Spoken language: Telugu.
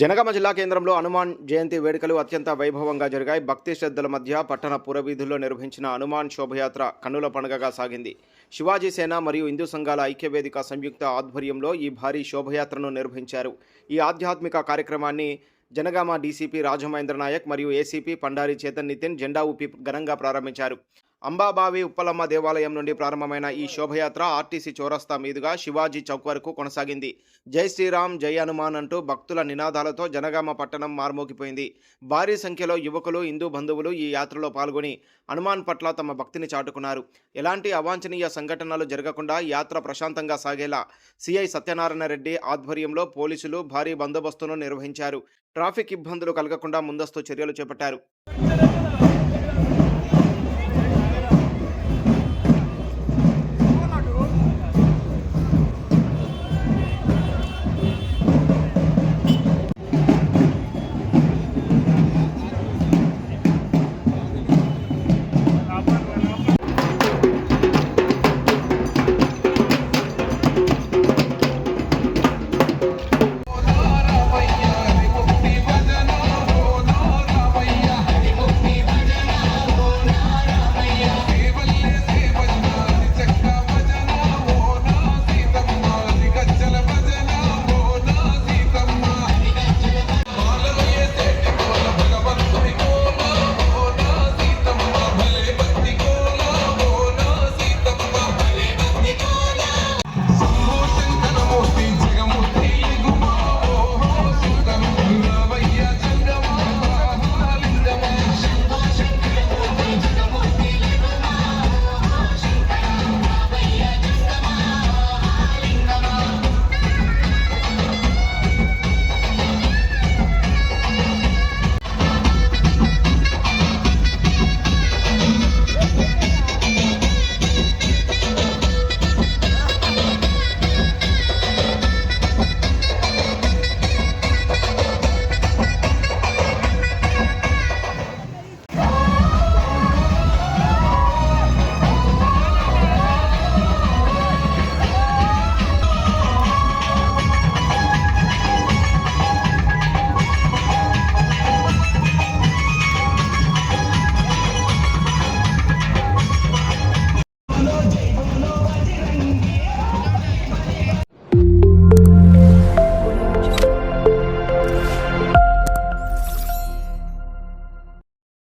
జనగామ జిల్లా కేంద్రంలో హనుమాన్ జయంతి వేడుకలు అత్యంత వైభవంగా జరిగాయి. భక్తి శ్రద్ధల మధ్య పట్టణ పురవీధుల్లో నిర్వహించిన హనుమాన్ శోభయాత్ర కన్నుల పండుగగా సాగింది. శివాజీ సేన మరియు హిందూ సంఘాల ఐక్యవేదిక సంయుక్త ఆధ్వర్యంలో ఈ భారీ శోభయాత్రను నిర్వహించారు. ఈ ఆధ్యాత్మిక కార్యక్రమాన్ని జనగామ డీసీపీ రాజమహేంద్ర నాయక్ మరియు ఏసీపీ పండారి చేతన్ నితిన్ జెండా ఊపి ఘనంగా ప్రారంభించారు. అంబాబావి ఉప్పలమ్మ దేవాలయం నుండి ప్రారంభమైన ఈ శోభయాత్ర ఆర్టీసీ చౌరస్తా మీదుగా శివాజీ చౌక్ వరకు కొనసాగింది. జై శ్రీరామ్ జై హనుమాన్ అంటూ భక్తుల నినాదాలతో జనగామ పట్టణం మార్మోగిపోయింది. భారీ సంఖ్యలో యువకులు హిందూ బంధువులు ఈ యాత్రలో పాల్గొని హనుమాన్ పట్ల తమ భక్తిని చాటుకున్నారు. ఎలాంటి అవాంఛనీయ సంఘటనలు జరగకుండా యాత్ర ప్రశాంతంగా సాగేలా సిఐ సత్యనారాయణ రెడ్డి ఆధ్వర్యంలో పోలీసులు భారీ బందోబస్తును నిర్వహించారు. ట్రాఫిక్ ఇబ్బందులు కలగకుండా ముందస్తు చర్యలు చేపట్టారు.